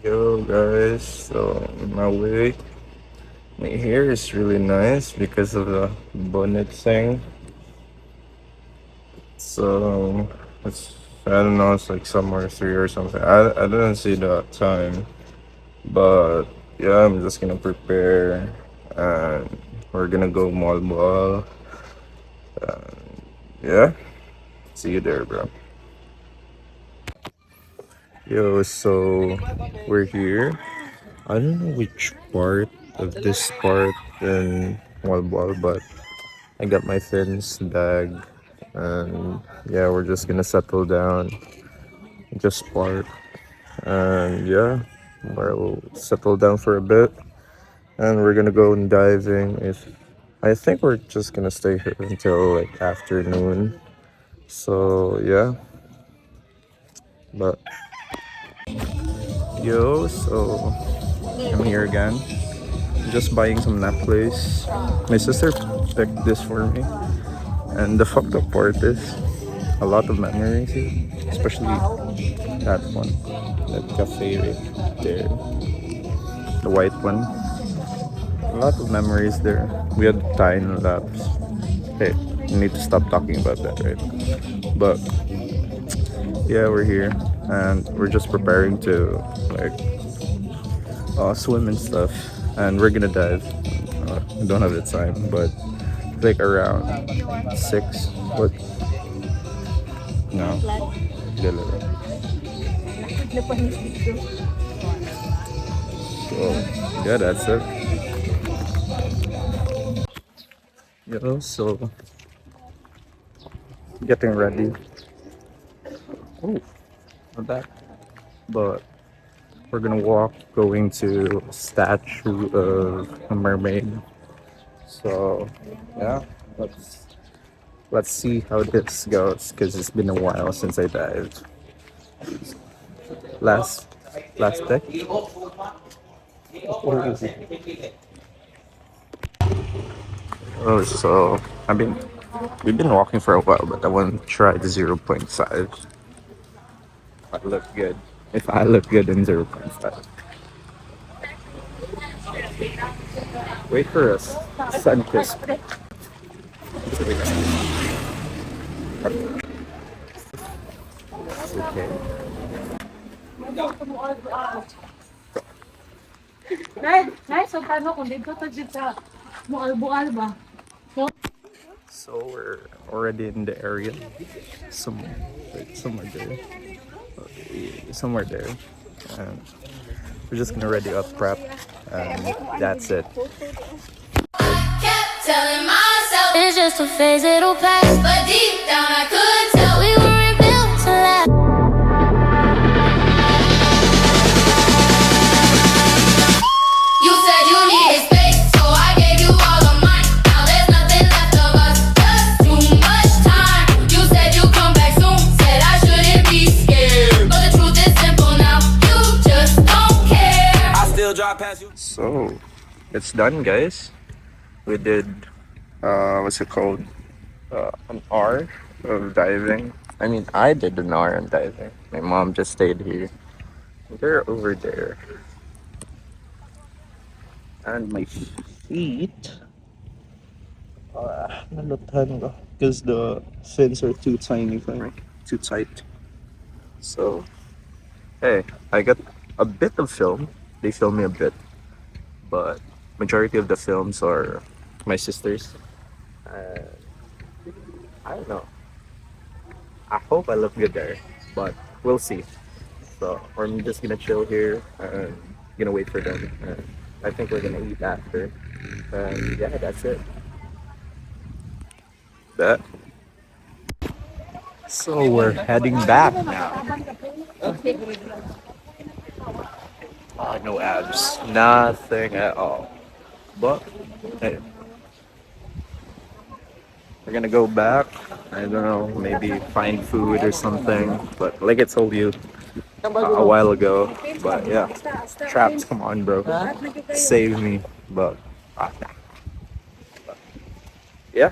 Yo guys, so my wig, my hair is really nice because of the bonnet thing. So it's I don't know, it's like somewhere three or something. I didn't see the time, but yeah, I'm just gonna prepare and we're gonna go moal. Yeah, see you there, bro. Yo, so we're here. I don't know which part of this part in moal, but I got my fins bag, and yeah, we're just gonna settle down, just park, and yeah, we'll settle down for a bit, and we're gonna go and diving. If I think we're just gonna stay here until like afternoon. So yeah, but yo, so I'm here again, just buying some necklace. My sister picked this for me, and the fucked up part is a lot of memories here, especially that one, that cafe right there, the white one. A lot of memories there. We had time lapse. Hey, I need to stop talking about that, right? But yeah, we're here and we're just preparing to like swim and stuff, and we're gonna dive. I don't have the time, but like around six. What? No, dalawa. So yeah, that's it. So getting ready. Oh, not bad. But we're gonna walk going to a statue of a mermaid. So yeah, let's let's see how this goes because it's been a while since I dived. Last last day. Oh, so we've been walking for a while, but I want to try the 0.5. I look good. If I look good in 0.5. Wait for us. Sun kiss. Okay. So paano kung dito to dito sa bual-bual ba? So we're already in the area. Some, somewhere there. Somewhere there. And we're just gonna ready up prep. And that's it. Kept telling myself it's just a phase, it'll pass. But deep down, I could tell we weren't built to last. You said you needed space, so I gave you all of mine. Now there's nothing left of us, just too much time. You said you come back soon, said I shouldn't be scared. But the truth is simple now, you just don't care. I still drive past you. So it's done, guys. We did what's it called? An hour of diving. I mean, I did an hour of diving. My mom just stayed here. They're over there. And my feet. Because the fins are too tiny for me. Too tight. So, hey, I got a bit of film. They film me a bit. But majority of the films are my sister's. Uh, I don't know. I hope I look good there. But we'll see. So I'm just gonna chill here and gonna wait for them. And I think we're gonna eat after. And yeah, that's it. That. So we're heading back now. No abs, nothing at all. But hey, we're gonna go back. I don't know, maybe find food or something. But like I told you a while ago. But yeah, traps, come on, bro, save me. But yeah,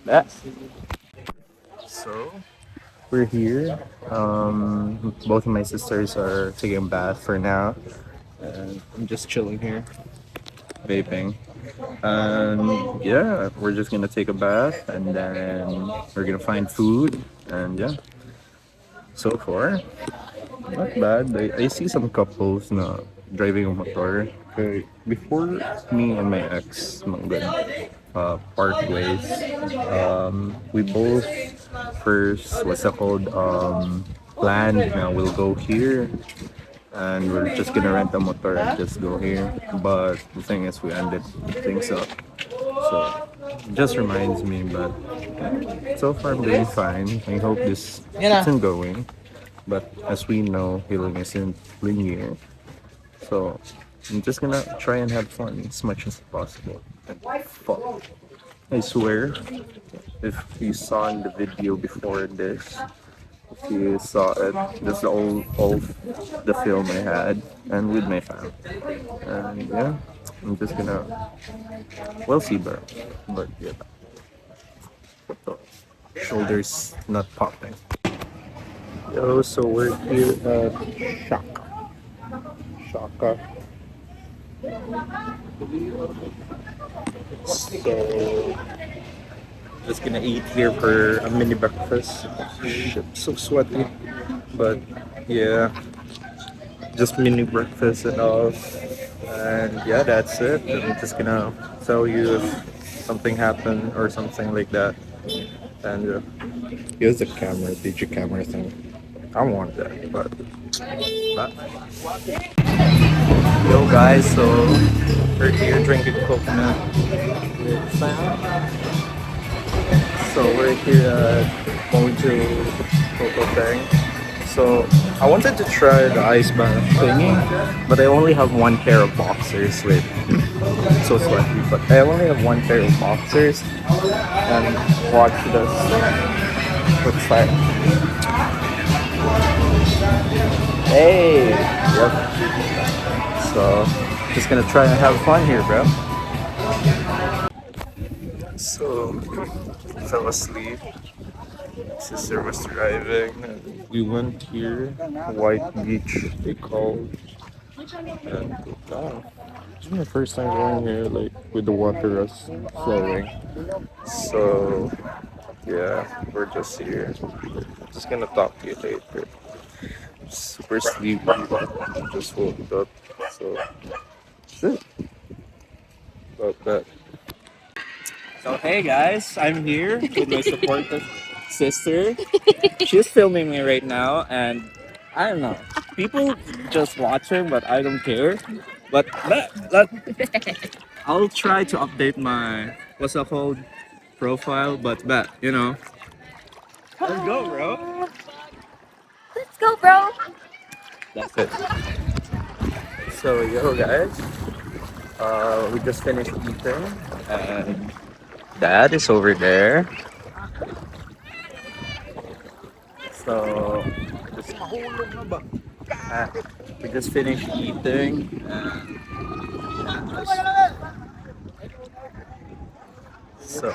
that. So we're here. Both of my sisters are taking a bath for now, and I'm just chilling here, vaping. And yeah, we're just gonna take a bath, and then we're gonna find food, and yeah. So far, not bad. I see some couples na driving a motor. Okay, before me and my ex Manggan part ways, we both first what's that called planned na we'll go here and we're just gonna rent a motor and just go here. But the thing is, we ended things up. So it just reminds me, but so far I'm doing fine. I hope this isn't going. But as we know, healing isn't linear. So I'm just gonna try and have fun as much as possible. And fuck. I swear, if you saw in the video before this, if you saw it, that's the all the film I had and with my fam. And yeah, I'm just gonna we'll see bro. But yeah. The shoulders not popping. Yo, so we're here at Shaka. Shaka. So just gonna eat here for a mini breakfast. Shit, so sweaty. But yeah, just mini breakfast and all. And yeah, that's it. I'm just gonna tell you if something happened or something like that. And here's the camera, DJ camera thing. I want that, but yo guys, so we're here drinking coconut with Sam. So we're here at going to Coco thing. So I wanted to try the ice bath thingy, but I only have one pair of boxers. Wait, so sweaty. But I only have one pair of boxers. And watch this. Looks like. Hey. Yep. So just gonna try and have fun here, bro. So fell asleep. Sister was driving. And we went here, White Beach, they call. And this is my first time going here, like with the water us flowing. So yeah, we're just here. Just gonna talk to you later. Super sleepy. Just woke up. So shit. About that. So hey guys, I'm here with my supportive sister. She's filming me right now, and I don't know. People just watching, but I don't care. But I'll try to update my what's that called profile. But let's go, bro. Let's go, bro. That's it. So yo guys, we just finished eating, and Dad is over there. So uh, we just finished eating. So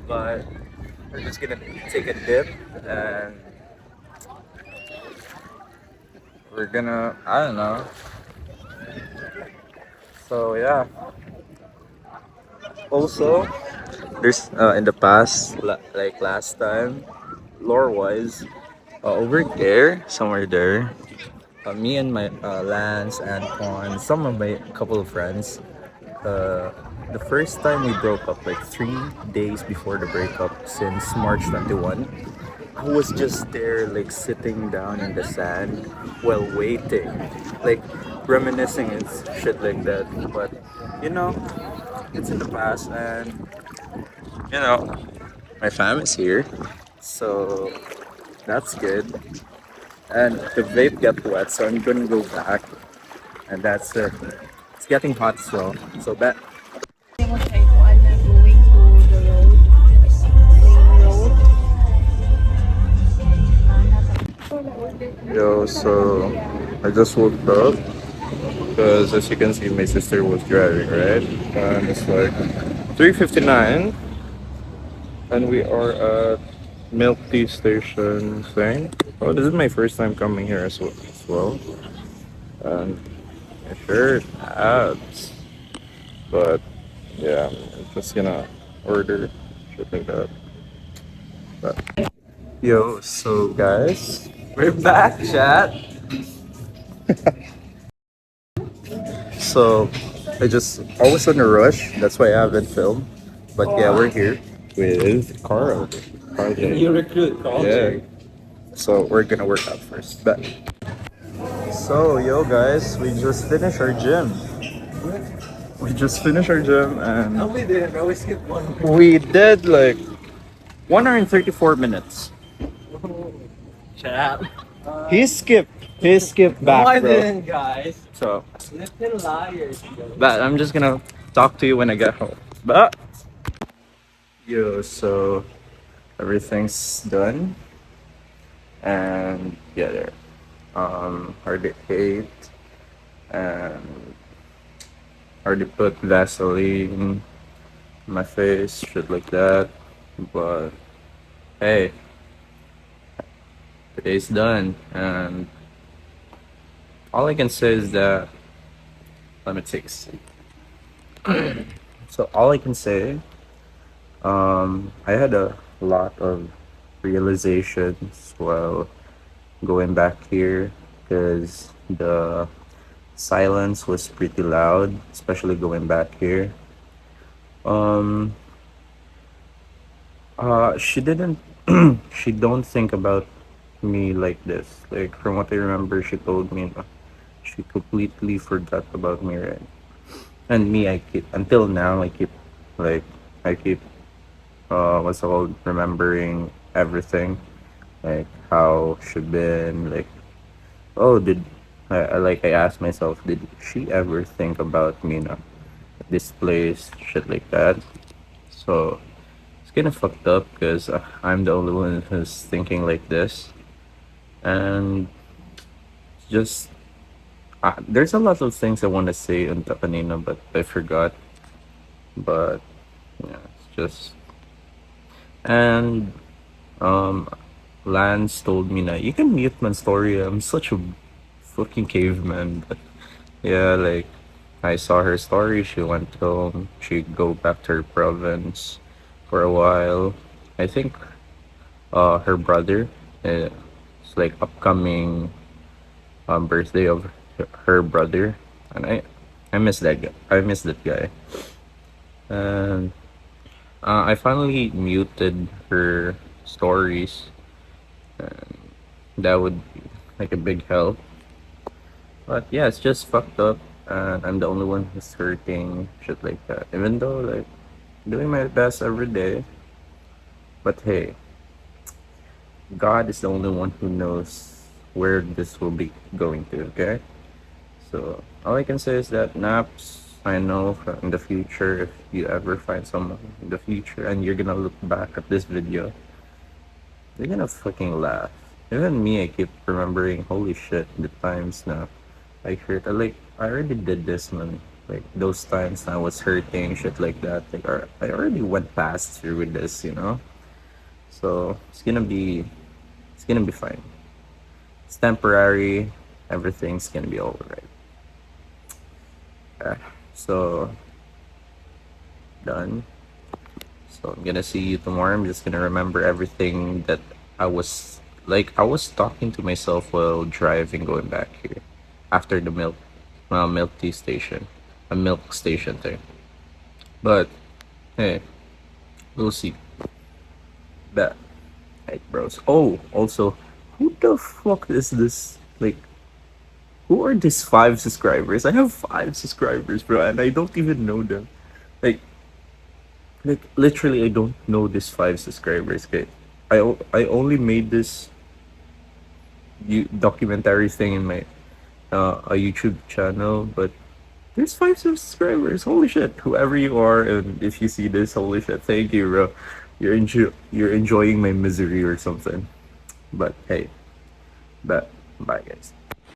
but we're just gonna take a dip and we're gonna I don't know. So yeah. Also, there's in the past, like last time, lore wise, over there, somewhere there, me and my Lance, Antoine, some of my couple of friends, the first time we broke up, like 3 days before the breakup, since March 21, I was just there, like sitting down in the sand while waiting, like reminiscing and shit like that. But you know, it's in the past, and you know, my fam is here, so that's good. And the vape got wet, so I'm gonna go back, and that's it. It's getting hot still, so that. Yo, so I just woke up because as you can see, my sister was driving, right? And it's like 3:59, and we are at milk tea station thing. Oh, this is my first time coming here as well. And sure it adds, but yeah, I'm just gonna order shit like that. But yo, so guys, we're back, chat. So I was in a rush. That's why I haven't filmed. But yeah, we're here with Carl. Carl J. You recruit Yeah. culture. So we're gonna work out first. But so yo guys, we just finished our gym. We just finished our gym and We didn't. I always skip one. we did like 134 minutes. Chat. He skipped. He skipped No, I back, bro. didn't, guys. So, Little liars. but I'm just gonna talk to you when I get home. But yo, so everything's done, and yeah, there. Already ate, and already put Vaseline in my face, shit like that. But hey, today's done, and all I can say is that let me take a seat. So all I can say, I had a lot of realizations while going back here because the silence was pretty loud, especially going back here. Um, she didn't, she don't think about me like this. Like from what I remember, she told me she completely forgot about me, right? And me, I keep until now, like, I keep, what's it called, remembering everything, like how she been, like, oh, I asked myself, did she ever think about me na this place, shit like that. So it's kind of fucked up because I'm the only one who's thinking like this, and just there's a lot of things I want to say on Tapanina, but I forgot. But yeah, it's just and um, Lance told me that you can mute my story. I'm such a fucking caveman, but yeah, like I saw her story. She went home. She go back to her province for a while. I think her brother, it's like upcoming birthday of her brother, and I miss that guy. I miss that guy. And I finally muted her stories. That would be like a big help. But yeah, it's just fucked up, and I'm the only one who's hurting, shit like that. Even though like doing my best every day, but hey, God is the only one who knows where this will be going to. Okay, so all I can say is that naps. I know in the future, if you ever find someone in the future and you're gonna look back at this video, you're gonna fucking laugh. Even me, I keep remembering, holy shit, the times now I hurt. I already did this, man. Like those times I was hurting, shit like that. Like I already went past through with this, you know. So it's gonna be fine. It's temporary. Everything's gonna be alright. Yeah. So done. So I'm gonna see you tomorrow. I'm just gonna remember everything that I was talking to myself while driving going back here after the milk tea station, a milk station thing. But hey, we'll see. That right, bros. Oh, also, who the fuck is this? Like, who are these 5 subscribers? I have 5 subscribers, bro, and I don't even know them. Like, like literally, I don't know these 5 subscribers. Okay, I only made this documentary thing in my a YouTube channel, but there's 5 subscribers. Holy shit! Whoever you are, and if you see this, holy shit, thank you, bro. You're enjoying my misery or something. But hey, bye guys.